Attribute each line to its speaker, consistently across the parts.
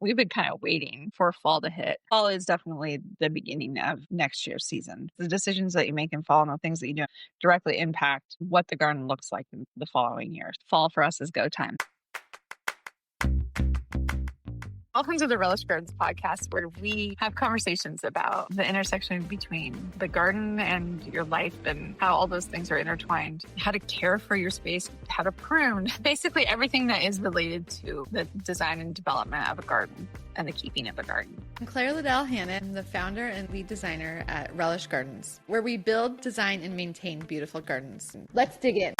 Speaker 1: We've been kind of waiting for fall to hit. Fall is definitely the beginning of next year's season. The decisions that you make in fall and the things that you do directly impact what the garden looks like in the following year. Fall for us is go time. Welcome to the Relish Gardens podcast, where we have conversations about the intersection between the garden and your life and how all those things are intertwined, how to care for your space, how to prune, basically everything that is related to the design and development of a garden and the keeping of a garden.
Speaker 2: I'm Claire Liddell Hannon. I'm the founder and lead designer at Relish Gardens, where we build, design, and maintain beautiful gardens. Let's dig in.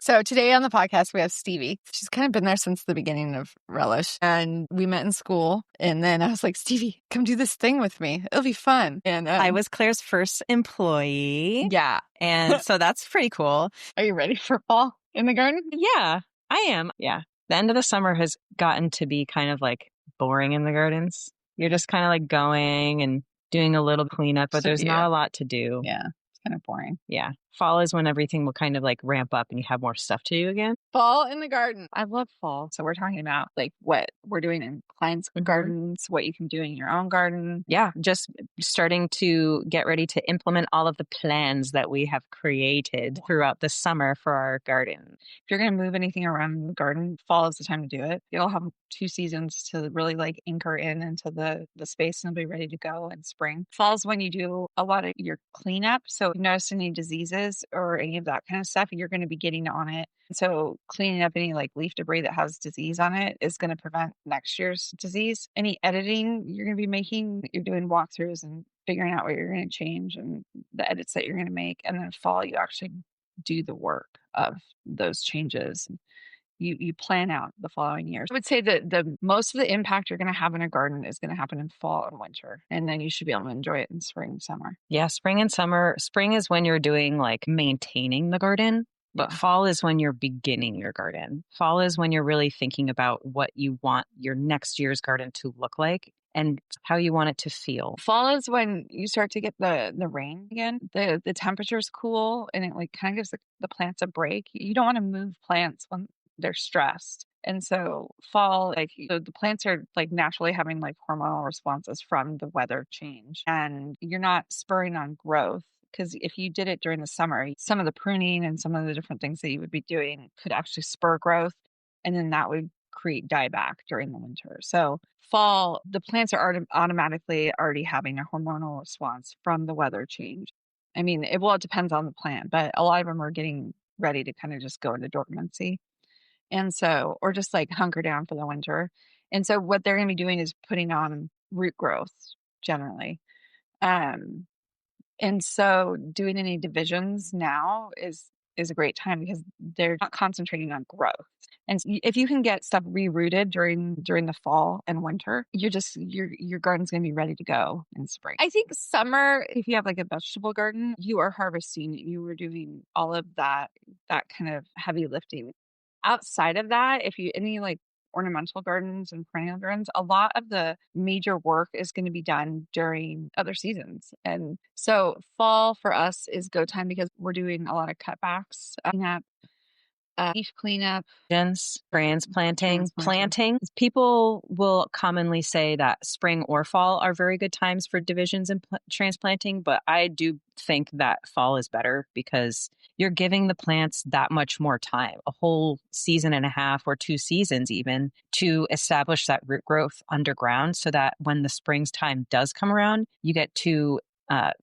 Speaker 1: So today on the podcast, we have Stevie. She's kind of been there since the beginning of Relish. And we met in school. And then I was like, Stevie, come do this thing with me. It'll be fun. And
Speaker 3: I was Claire's first employee.
Speaker 1: Yeah.
Speaker 3: And so that's pretty cool.
Speaker 1: Are you ready for fall in the garden?
Speaker 3: Yeah, I am. Yeah. The end of the summer has gotten to be kind of like boring in the gardens. You're just kind of like going and doing a little cleanup, but there's not a lot to do.
Speaker 1: Yeah. It's kind of boring.
Speaker 3: Yeah. Fall is when everything will kind of like ramp up and you have more stuff to do again.
Speaker 1: Fall in the garden. I love fall. So we're talking about like what we're doing in clients' gardens, what you can do in your own garden.
Speaker 3: Yeah. Just starting to get ready to implement all of the plans that we have created throughout the summer for our garden.
Speaker 1: If you're going to move anything around the garden, fall is the time to do it. You'll have 2 seasons to really like anchor into the space and be ready to go in spring. Fall is when you do a lot of your cleanup. So if you notice any diseases or any of that kind of stuff, you're going to be getting on it. So cleaning up any like leaf debris that has disease on it is going to prevent next year's disease. Any editing you're going to be making, you're doing walkthroughs and figuring out what you're going to change and the edits that you're going to make. And then fall, you actually do the work of those changes. You plan out the following year. I would say that the most of the impact you're going to have in a garden is going to happen in fall and winter. And then you should be able to enjoy it in spring and summer.
Speaker 3: Yeah, spring and summer. Spring is when you're doing like maintaining the garden, but fall is when you're beginning your garden. Fall is when you're really thinking about what you want your next year's garden to look like and how you want it to feel.
Speaker 1: Fall is when you start to get the rain again. The temperature's cool and it like kind of gives the plants a break. You don't want to move plants when they're stressed. And so fall, like the plants are like naturally having like hormonal responses from the weather change. And you're not spurring on growth. Because if you did it during the summer, some of the pruning and some of the different things that you would be doing could actually spur growth. And then that would create dieback during the winter. So fall, the plants are automatically already having a hormonal response from the weather change. I mean, it depends on the plant, but a lot of them are getting ready to kind of just go into dormancy. And so, or just like hunker down for the winter. And so what they're going to be doing is putting on root growth generally. And so doing any divisions now is a great time because they're not concentrating on growth. And if you can get stuff rerouted during the fall and winter, your garden's going to be ready to go in spring. I think summer, if you have like a vegetable garden, you are harvesting, you were doing all of that kind of heavy lifting. Outside of that, if you any like ornamental gardens and perennial gardens, a lot of the major work is going to be done during other seasons. And so fall for us is go time because we're doing a lot of cutbacks, leaf cleanup,
Speaker 3: transplanting. People will commonly say that spring or fall are very good times for divisions and transplanting, but I do think that fall is better because you're giving the plants that much more time, a whole season and a half or 2 seasons even, to establish that root growth underground so that when the springtime does come around, you get to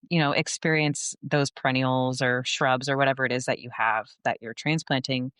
Speaker 3: experience those perennials or shrubs or whatever it is that you have that you're transplanting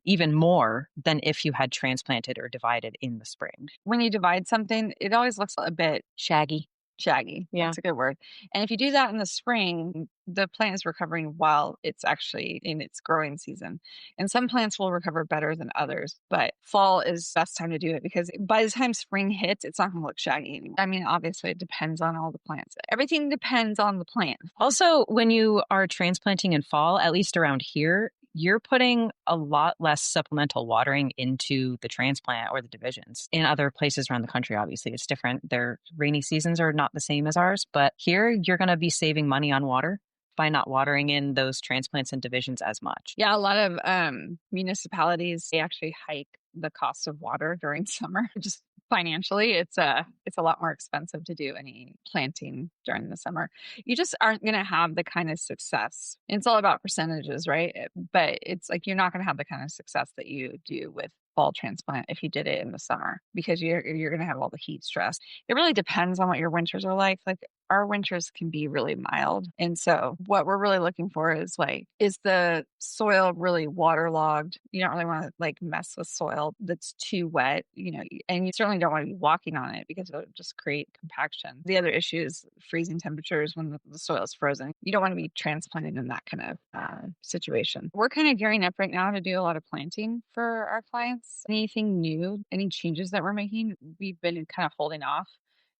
Speaker 3: even more than if you had transplanted or divided in the spring.
Speaker 1: When you divide something, it always looks a bit
Speaker 3: shaggy.
Speaker 1: Yeah. That's a good word. And if you do that in the spring, the plant is recovering while it's actually in its growing season. And some plants will recover better than others, but fall is best time to do it because by the time spring hits, it's not going to look shaggy anymore. I mean, obviously it depends on all the plants. Everything depends on the plant.
Speaker 3: Also, when you are transplanting in fall, at least around here, you're putting a lot less supplemental watering into the transplant or the divisions. In other places around the country, obviously, it's different. Their rainy seasons are not the same as ours, but here you're going to be saving money on water by not watering in those transplants and divisions as much.
Speaker 1: Yeah, a lot of municipalities, they actually hike the cost of water during summer. Just financially, it's a lot more expensive to do any planting during the summer. You just aren't going to have the kind of success. It's all about percentages, right? But it's like you're not going to have the kind of success that you do with fall transplant if you did it in the summer, because you're going to have all the heat stress. It really depends on what your winters are like. Like our winters can be really mild. And so what we're really looking for is like, is the soil really waterlogged? You don't really want to like mess with soil that's too wet, and you certainly don't want to be walking on it because it'll just create compaction. The other issue is freezing temperatures when the soil is frozen. You don't want to be transplanted in that kind of situation. We're kind of gearing up right now to do a lot of planting for our clients. Anything new, any changes that we're making, we've been kind of holding off.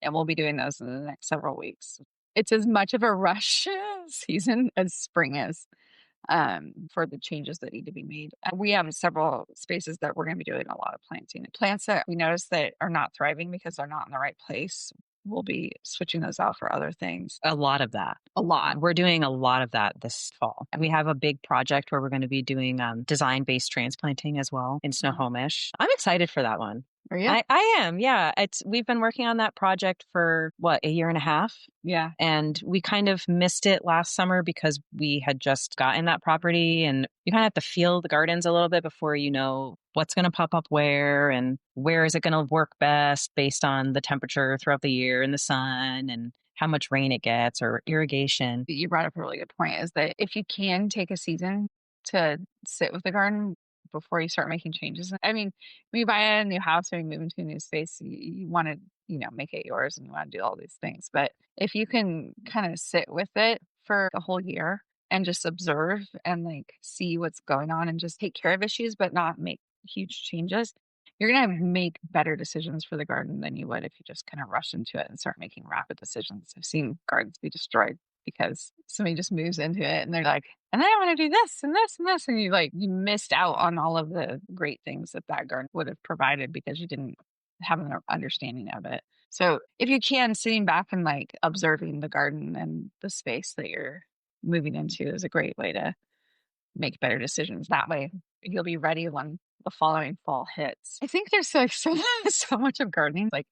Speaker 1: And we'll be doing those in the next several weeks. It's as much of a rush season as spring is for the changes that need to be made. We have several spaces that we're going to be doing a lot of planting. Plants that we notice that are not thriving because they're not in the right place, we'll be switching those out for other things.
Speaker 3: A lot of that.
Speaker 1: A lot.
Speaker 3: We're doing a lot of that this fall. And we have a big project where we're going to be doing design-based transplanting as well in Snohomish. I'm excited for that one.
Speaker 1: Are you?
Speaker 3: I am, yeah. We've been working on that project for, a year and a half?
Speaker 1: Yeah.
Speaker 3: And we kind of missed it last summer because we had just gotten that property, and you kind of have to feel the gardens a little bit before you know what's going to pop up where and where is it going to work best based on the temperature throughout the year and the sun and how much rain it gets or irrigation.
Speaker 1: You brought up a really good point, is that if you can take a season to sit with the garden before you start making changes. I mean, when you buy a new house or you move into a new space, you want to, make it yours and you want to do all these things. But if you can kind of sit with it for the whole year and just observe and like see what's going on and just take care of issues, but not make huge changes, you're going to make better decisions for the garden than you would if you just kind of rush into it and start making rapid decisions. I've seen gardens be destroyed because somebody just moves into it and they're like, and then I want to do this and this and this. And you missed out on all of the great things that garden would have provided because you didn't have an understanding of it. So if you can, sitting back and like observing the garden and the space that you're moving into is a great way to make better decisions. That way you'll be ready when the following fall hits. I think there's like so much of gardening, like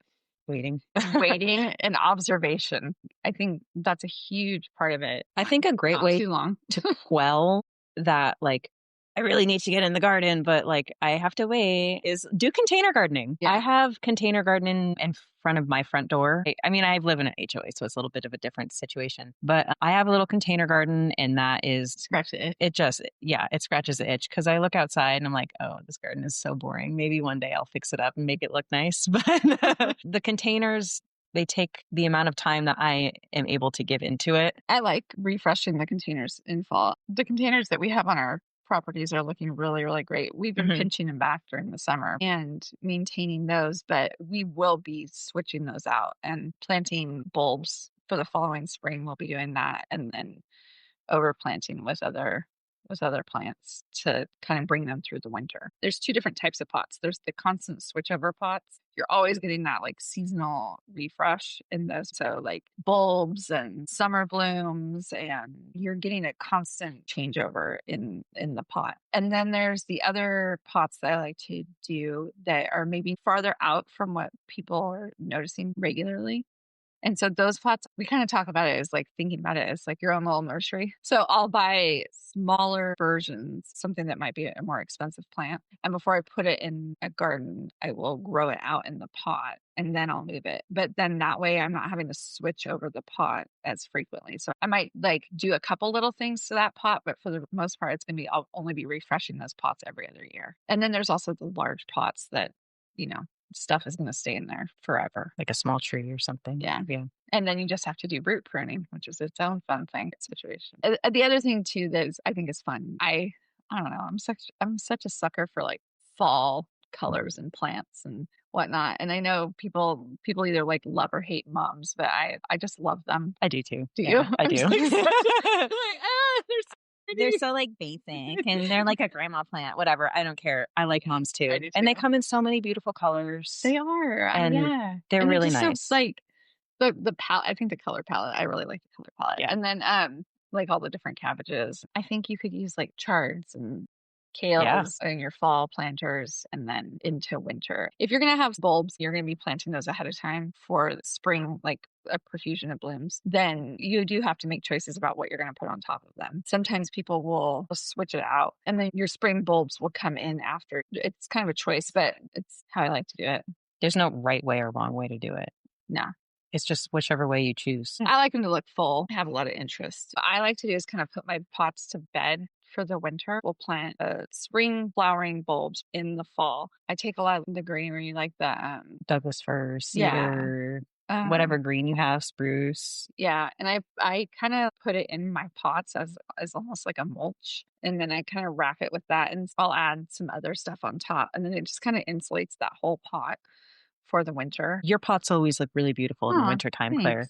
Speaker 3: waiting
Speaker 1: and observation. I think that's a huge part of it.
Speaker 3: I think a great way to quell that, like, I really need to get in the garden, but like I have to wait, is do container gardening. Yeah. I have container gardening in front of my front door. I mean, I live in an HOA, so it's a little bit of a different situation, but I have a little container garden, and that is
Speaker 1: scratch the itch.
Speaker 3: It scratches the itch because I look outside and I'm like, oh, this garden is so boring. Maybe one day I'll fix it up and make it look nice. But the containers, they take the amount of time that I am able to give into it.
Speaker 1: I like refreshing the containers in fall. The containers that we have on our properties are looking really, really great. We've been pinching them back during the summer and maintaining those, but we will be switching those out and planting bulbs for the following spring. We'll be doing that, and then overplanting with other plants to kind of bring them through the winter. There's two different types of pots. There's the constant switchover pots. You're always getting that like seasonal refresh in those. So like bulbs and summer blooms, and you're getting a constant changeover in the pot. And then there's the other pots that I like to do that are maybe farther out from what people are noticing regularly. And so those pots, we kind of talk about it as like thinking about it as like your own little nursery. So I'll buy smaller versions, something that might be a more expensive plant. And before I put it in a garden, I will grow it out in the pot and then I'll move it. But then that way I'm not having to switch over the pot as frequently. So I might like do a couple little things to that pot, but for the most part, I'll only be refreshing those pots every other year. And then there's also the large pots that, stuff is going to stay in there forever.
Speaker 3: Like a small tree or something.
Speaker 1: Yeah. And then you just have to do root pruning, which is its own fun thing situation. The other thing too that I think is fun. I don't know. I'm such a sucker for like fall colors and plants and whatnot. And I know people either like love or hate mums, but I just love them.
Speaker 3: I do too.
Speaker 1: Do you?
Speaker 3: I do.
Speaker 1: They're
Speaker 3: so like basic and they're like a grandma plant, whatever. I don't care. I like mums too.
Speaker 1: I do too.
Speaker 3: And they come in so many beautiful colors.
Speaker 1: They are.
Speaker 3: And they're really nice.
Speaker 1: So, like the palette, I think the color palette, I really like the color palette.
Speaker 3: Yeah.
Speaker 1: And then like all the different cabbages. I think you could use like chards and
Speaker 3: Yeah.
Speaker 1: kales in your fall planters and then into winter. If you're going to have bulbs, you're going to be planting those ahead of time for spring, like a profusion of blooms, then you do have to make choices about what you're going to put on top of them. Sometimes people will switch it out and then your spring bulbs will come in after. It's kind of a choice, but it's how I like to do it.
Speaker 3: There's no right way or wrong way to do it.
Speaker 1: No.
Speaker 3: It's just whichever way you choose.
Speaker 1: I like them to look full, have a lot of interest. What I like to do is kind of put my pots to bed for the winter. We'll plant spring flowering bulbs in the fall. I take a lot of the greenery, like the
Speaker 3: Douglas fir, cedar, whatever green you have, spruce.
Speaker 1: Yeah, and I kind of put it in my pots as almost like a mulch, and then I kind of wrap it with that, and I'll add some other stuff on top, and then it just kind of insulates that whole pot for the winter.
Speaker 3: Your pots always look really beautiful in the wintertime,
Speaker 1: thanks.
Speaker 3: Claire.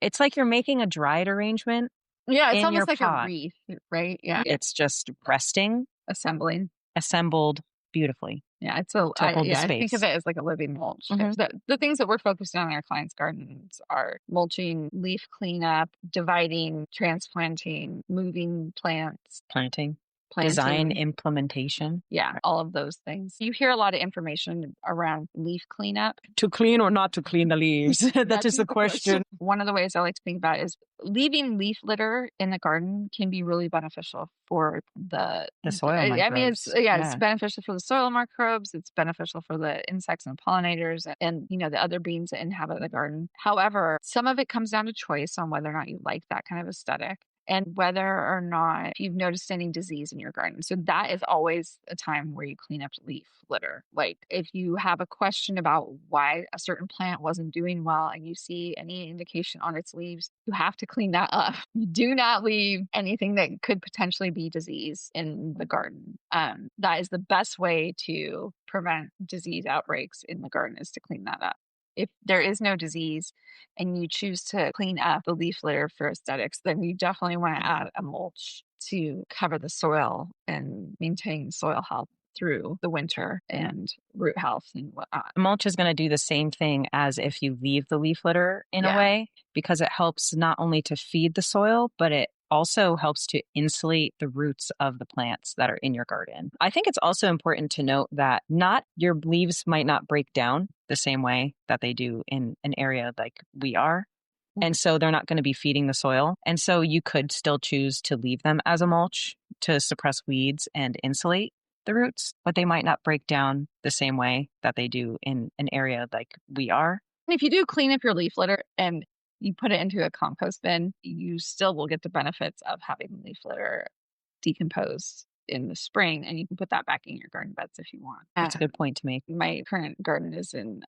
Speaker 3: It's like you're making a dried arrangement.
Speaker 1: Yeah, it's
Speaker 3: in
Speaker 1: almost
Speaker 3: your
Speaker 1: like
Speaker 3: pot.
Speaker 1: a wreath, right? Yeah.
Speaker 3: It's just resting, assembled beautifully.
Speaker 1: Yeah, it's
Speaker 3: to hold the
Speaker 1: I think
Speaker 3: space.
Speaker 1: of it as like a living mulch.
Speaker 3: Mhm.
Speaker 1: The things that we're focused on in our clients' gardens are mulching, leaf cleanup, dividing, transplanting, moving plants,
Speaker 3: Planting,
Speaker 1: planting.
Speaker 3: design, implementation.
Speaker 1: Yeah, all of those things. You hear a lot of information around leaf cleanup.
Speaker 3: To clean or not to clean the leaves? that is the question.
Speaker 1: One of the ways I like to think about it is leaving leaf litter in the garden can be really beneficial for the
Speaker 3: soil
Speaker 1: I mean,
Speaker 3: microbes.
Speaker 1: it's beneficial for the soil microbes. It's beneficial for the insects and pollinators and, the other beings that inhabit the garden. However, some of it comes down to choice on whether or not you like that kind of aesthetic, and whether or not if you've noticed any disease in your garden. So that is always a time where you clean up leaf litter. Like if you have a question about why a certain plant wasn't doing well and you see any indication on its leaves, you have to clean that up. You do not leave anything that could potentially be disease in the garden. That is the best way to prevent disease outbreaks in the garden, is to clean that up. If there is no disease and you choose to clean up the leaf litter for aesthetics, then you definitely want to add a mulch to cover the soil and maintain soil health through the winter and root health and whatnot.
Speaker 3: Mulch is going to do the same thing as if you leave the leaf litter in a way, because it helps not only to feed the soil, but it also helps to insulate the roots of the plants that are in your garden. I think it's also important to note that your leaves might not break down the same way that they do in an area like we are. And so they're not going to be feeding the soil. And so you could still choose to leave them as a mulch to suppress weeds and insulate the roots, but they might not break down the same way that they do in an area like we are.
Speaker 1: And if you do clean up your leaf litter and you put it into a compost bin, you still will get the benefits of having leaf litter decompose in the spring, and you can put that back in your garden beds if you want.
Speaker 3: That's a good point to make.
Speaker 1: My current garden is in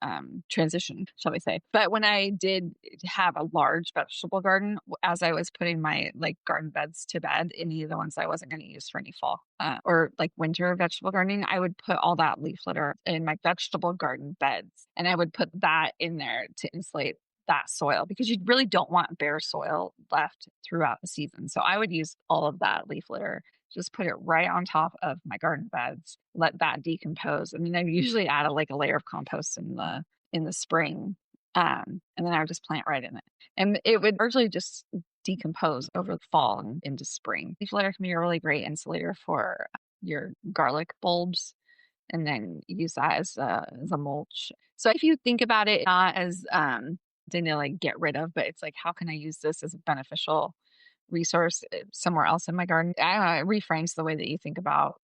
Speaker 1: transition, shall we say. But when I did have a large vegetable garden, as I was putting my garden beds to bed, any of the ones I wasn't going to use for any fall or winter vegetable gardening, I would put all that leaf litter in my vegetable garden beds, and I would put that in there to insulate that soil, because you really don't want bare soil left throughout the season. So I would use all of that leaf litter, just put it right on top of my garden beds, let that decompose. And then I usually add a layer of compost in the spring. And then I would just plant right in it. And it would largely just decompose over the fall and into spring. Leaf litter can be a really great insulator for your garlic bulbs, and then use that as a mulch. So if you think about it not as something to get rid of, but it's how can I use this as a beneficial resource somewhere else in my garden? I don't know, it reframes the way that you think about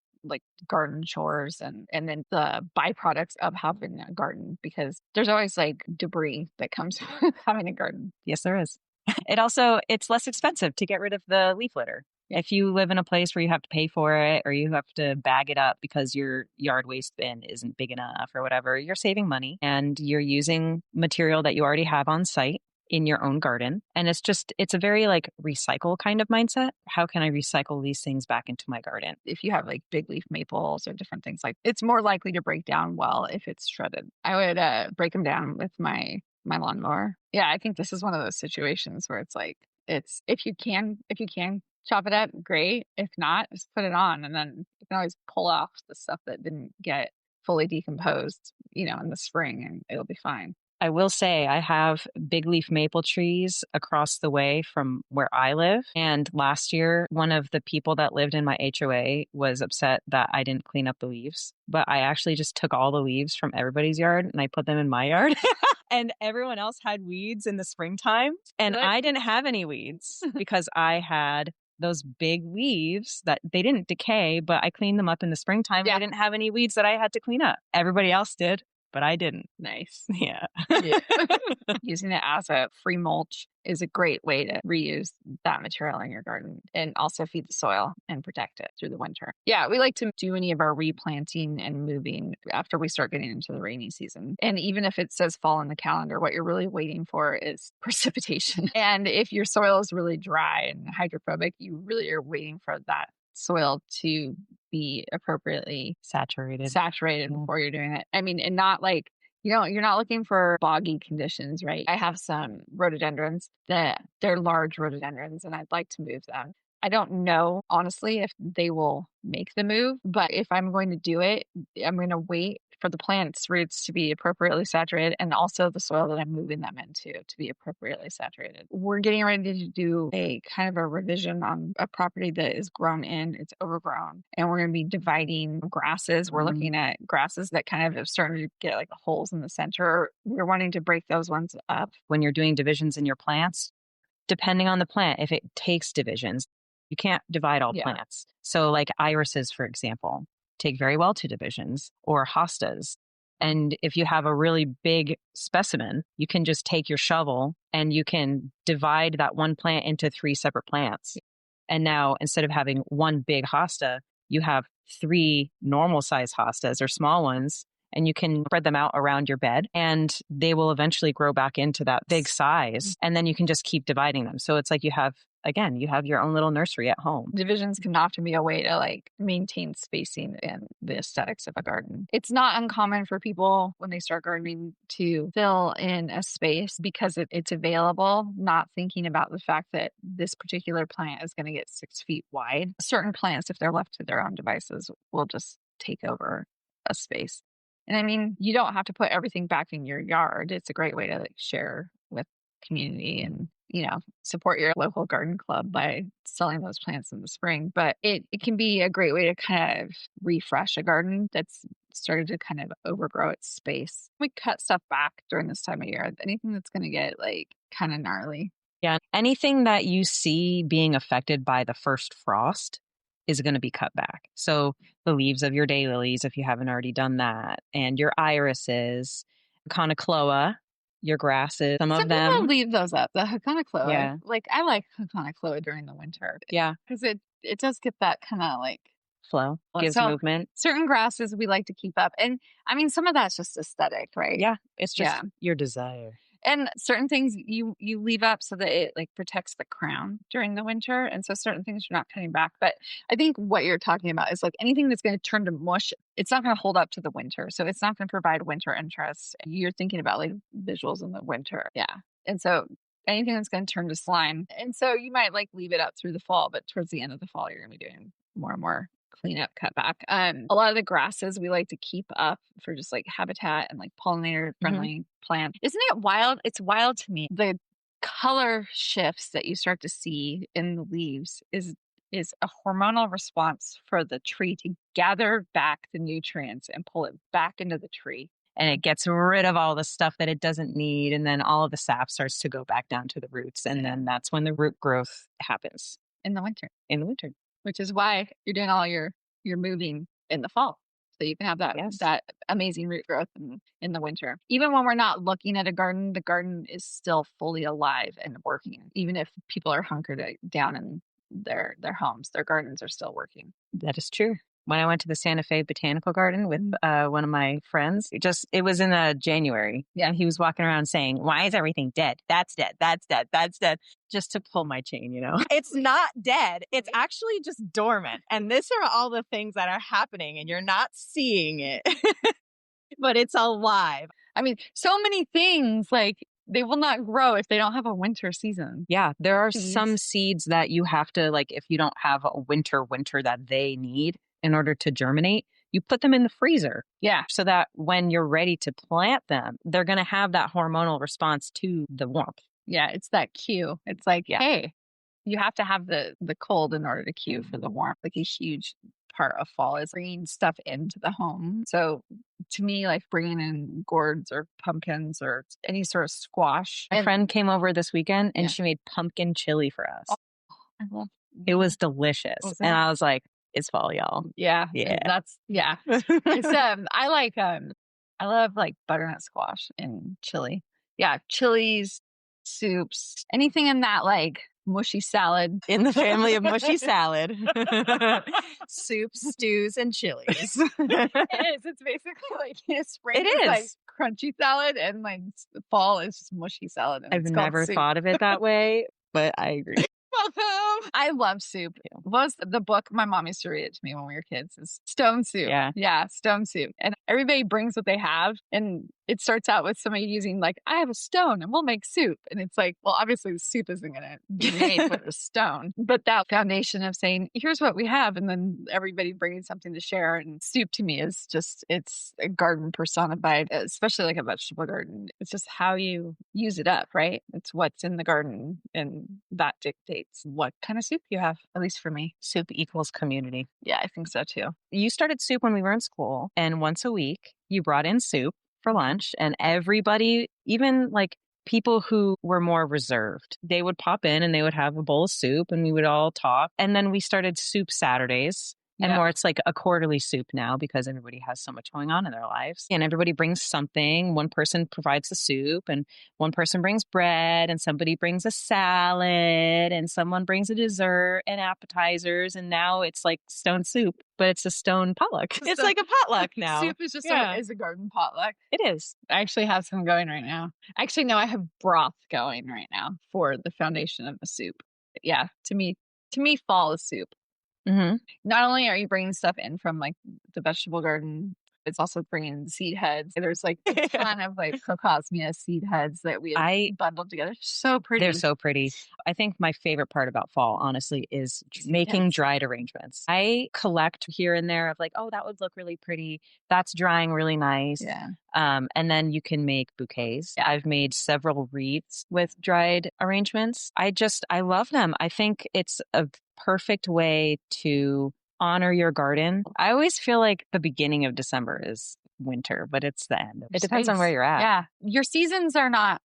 Speaker 1: garden chores and then the byproducts of having a garden, because there's always debris that comes with having a garden.
Speaker 3: Yes, there is. It's less expensive to get rid of the leaf litter. If you live in a place where you have to pay for it or you have to bag it up because your yard waste bin isn't big enough or whatever, you're saving money and you're using material that you already have on site in your own garden. And it's a very recycle kind of mindset. How can I recycle these things back into my garden?
Speaker 1: If you have big leaf maples or different things, it's more likely to break down well if it's shredded. I would break them down with my lawnmower. Yeah, I think this is one of those situations where it's if you can chop it up, great. If not, just put it on, and then you can always pull off the stuff that didn't get fully decomposed, in the spring, and it'll be fine.
Speaker 3: I will say I have big leaf maple trees across the way from where I live. And last year, one of the people that lived in my HOA was upset that I didn't clean up the leaves. But I actually just took all the leaves from everybody's yard and I put them in my yard. And everyone else had weeds in the springtime. And I didn't have any weeds because I had those big leaves that they didn't decay, but I cleaned them up in the springtime. Yeah. I didn't have any weeds that I had to clean up. Everybody else did, but I didn't.
Speaker 1: Nice.
Speaker 3: Yeah.
Speaker 1: Using it as a free mulch is a great way to reuse that material in your garden and also feed the soil and protect it through the winter. Yeah, we like to do any of our replanting and moving after we start getting into the rainy season. And even if it says fall on the calendar, what you're really waiting for is precipitation. And if your soil is really dry and hydrophobic, you really are waiting for that soil to be appropriately saturated before you're doing it. I mean, and not like, you're not looking for boggy conditions, right? I have some rhododendrons that they're large rhododendrons and I'd like to move them. I don't know, honestly, if they will make the move, but if I'm going to do it, I'm going to wait for the plant's roots to be appropriately saturated and also the soil that I'm moving them into to be appropriately saturated. We're getting ready to do a kind of a revision on a property that is grown in, it's overgrown, and we're going to be dividing grasses. We're looking at grasses that kind of have started to get like holes in the center. We're wanting to break those ones up.
Speaker 3: When you're doing divisions in your plants, depending on the plant, if it takes divisions, you can't divide all plants. So like irises, for example, take very well to divisions, or hostas. And if you have a really big specimen, you can just take your shovel and you can divide that one plant into 3 separate plants. And now instead of having one big hosta, you have 3 normal size hostas or small ones, and you can spread them out around your bed and they will eventually grow back into that big size. And then you can just keep dividing them. So it's like you have your own little nursery at home.
Speaker 1: Divisions can often be a way to like maintain spacing and the aesthetics of a garden. It's not uncommon for people when they start gardening to fill in a space because it's available, not thinking about the fact that this particular plant is going to get 6 feet wide. Certain plants, if they're left to their own devices, will just take over a space. And I mean, you don't have to put everything back in your yard. It's a great way to like share with community and, support your local garden club by selling those plants in the spring. But it can be a great way to kind of refresh a garden that's started to kind of overgrow its space. We cut stuff back during this time of year. Anything that's going to get like kind of gnarly.
Speaker 3: Yeah. Anything that you see being affected by the first frost is going to be cut back. So the leaves of your daylilies, if you haven't already done that, and your irises, conocloa, your grasses, some of them.
Speaker 1: People leave those up. The conocloa. Yeah. Like I like conocloa during the winter.
Speaker 3: Yeah.
Speaker 1: Because it does get that kind of like
Speaker 3: flow, gives movement.
Speaker 1: Certain grasses we like to keep up. And I mean, some of that's just aesthetic, right?
Speaker 3: Yeah. It's just your desire.
Speaker 1: And certain things you leave up so that it like protects the crown during the winter. And so certain things you're not cutting back. But I think what you're talking about is like anything that's going to turn to mush, it's not going to hold up to the winter. So it's not going to provide winter interest. You're thinking about like visuals in the winter. Yeah. And so anything that's going to turn to slime. And so you might like leave it up through the fall, but towards the end of the fall, you're going to be doing more and more cleanup, cut back. A lot of the grasses we like to keep up for just like habitat and like pollinator friendly plants. Isn't it wild? It's wild to me. The color shifts that you start to see in the leaves is a hormonal response for the tree to gather back the nutrients and pull it back into the tree. And it gets rid of all the stuff that it doesn't need. And then all of the sap starts to go back down to the roots. And then that's when the root growth happens. In the winter.
Speaker 3: In the winter.
Speaker 1: Which is why you're doing all your moving in the fall. So you can have that amazing root growth in the winter. Even when we're not looking at a garden, the garden is still fully alive and working. Even if people are hunkered down in their homes, their gardens are still working.
Speaker 3: That is true. When I went to the Santa Fe Botanical Garden with one of my friends, it was in January. Yeah, he was walking around saying, "Why is everything dead? That's dead. That's dead. That's dead." Just to pull my chain, It's not dead. It's actually just dormant. And these are all the things that are happening and you're not seeing it, but it's alive.
Speaker 1: I mean, so many things like they will not grow if they don't have a winter season.
Speaker 3: Yeah, there are some seeds that you have to, like, if you don't have a winter that they need in order to germinate, you put them in the freezer.
Speaker 1: Yeah.
Speaker 3: So that when you're ready to plant them, they're going to have that hormonal response to the warmth.
Speaker 1: Yeah, it's that cue. It's like, hey, you have to have the cold in order to cue for the warmth. Like a huge part of fall is bringing stuff into the home. So to me, like bringing in gourds or pumpkins or any sort of squash.
Speaker 3: My friend came over this weekend and
Speaker 1: Yeah.
Speaker 3: she made pumpkin chili for us.
Speaker 1: Oh, I love
Speaker 3: it. Was delicious. And I was like, it's fall, y'all.
Speaker 1: Yeah.
Speaker 3: Yeah.
Speaker 1: It's I love like butternut squash and chili. Yeah, chilies, soups, anything in that like mushy salad.
Speaker 3: In the family of mushy salad. Soups, stews, and chilies.
Speaker 1: It is. It's basically like spring is like crunchy salad and like fall is just mushy salad.
Speaker 3: I've never thought of it that way, but I agree.
Speaker 1: Welcome. I love soup. What was the book my mom used to read it to me when we were kids? Is Stone Soup. Yeah, Stone Soup. And everybody brings what they have, and it starts out with somebody using like, I have a stone and we'll make soup. And it's like, well, obviously the soup isn't going to be made with a stone, but that foundation of saying, here's what we have, and then everybody bringing something to share. And soup to me is just, it's a garden personified, especially like a vegetable garden. It's just how you use it up, right? It's what's in the garden, and that dictates what kind of soup you have, at least for me.
Speaker 3: Soup equals community.
Speaker 1: Yeah, I think so too.
Speaker 3: You started soup when we were in school, and once a week you brought in soup for lunch, and everybody, even like people who were more reserved, they would pop in and they would have a bowl of soup and we would all talk. And then we started soup Saturdays. And more, it's like a quarterly soup now because everybody has so much going on in their lives. And everybody brings something. One person provides the soup, and one person brings bread, and somebody brings a salad, and someone brings a dessert and appetizers. And now it's like stone soup, but it's a stone potluck. It's like a potluck now.
Speaker 1: Soup is just is a garden potluck.
Speaker 3: It is.
Speaker 1: I actually have some going right now. Actually, no, I have broth going right now for the foundation of the soup. But yeah, to me, fall is soup.
Speaker 3: Mm-hmm.
Speaker 1: Not only are you bringing stuff in from like the vegetable garden, it's also bringing seed heads. There's like a ton of like cocosmia seed heads that we have bundled together. So pretty.
Speaker 3: They're so pretty. I think my favorite part about fall, honestly, is making dried arrangements. I collect here and there of like, oh, that would look really pretty. That's drying really nice.
Speaker 1: Yeah.
Speaker 3: And then you can make bouquets. Yeah. I've made several wreaths with dried arrangements. I love them. I think it's a perfect way to honor your garden. I always feel like the beginning of December is winter, but it's the end. It depends on where you're at.
Speaker 1: Yeah. Your seasons are not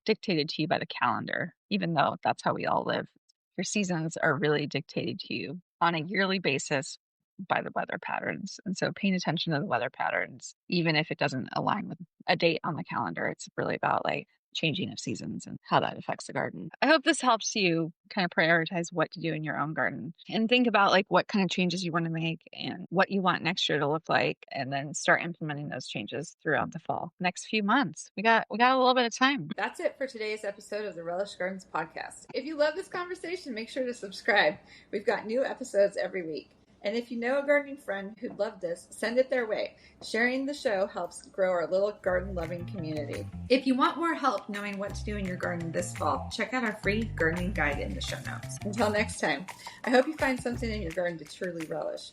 Speaker 1: dictated to you by the calendar, even though that's how we all live. Your seasons are really dictated to you on a yearly basis by the weather patterns. And so paying attention to the weather patterns, even if it doesn't align with a date on the calendar, it's really about like changing of seasons and how that affects the garden. I hope this helps you kind of prioritize what to do in your own garden and think about like what kind of changes you want to make and what you want next year to look like, and then start implementing those changes throughout the fall. Next few months. We got a little bit of time.
Speaker 2: That's it for today's episode of the Relish Gardens podcast. If you love this conversation, make sure to subscribe. We've got new episodes every week. And if you know a gardening friend who'd love this, send it their way. Sharing the show helps grow our little garden-loving community. If you want more help knowing what to do in your garden this fall, check out our free gardening guide in the show notes. Until next time, I hope you find something in your garden to truly relish.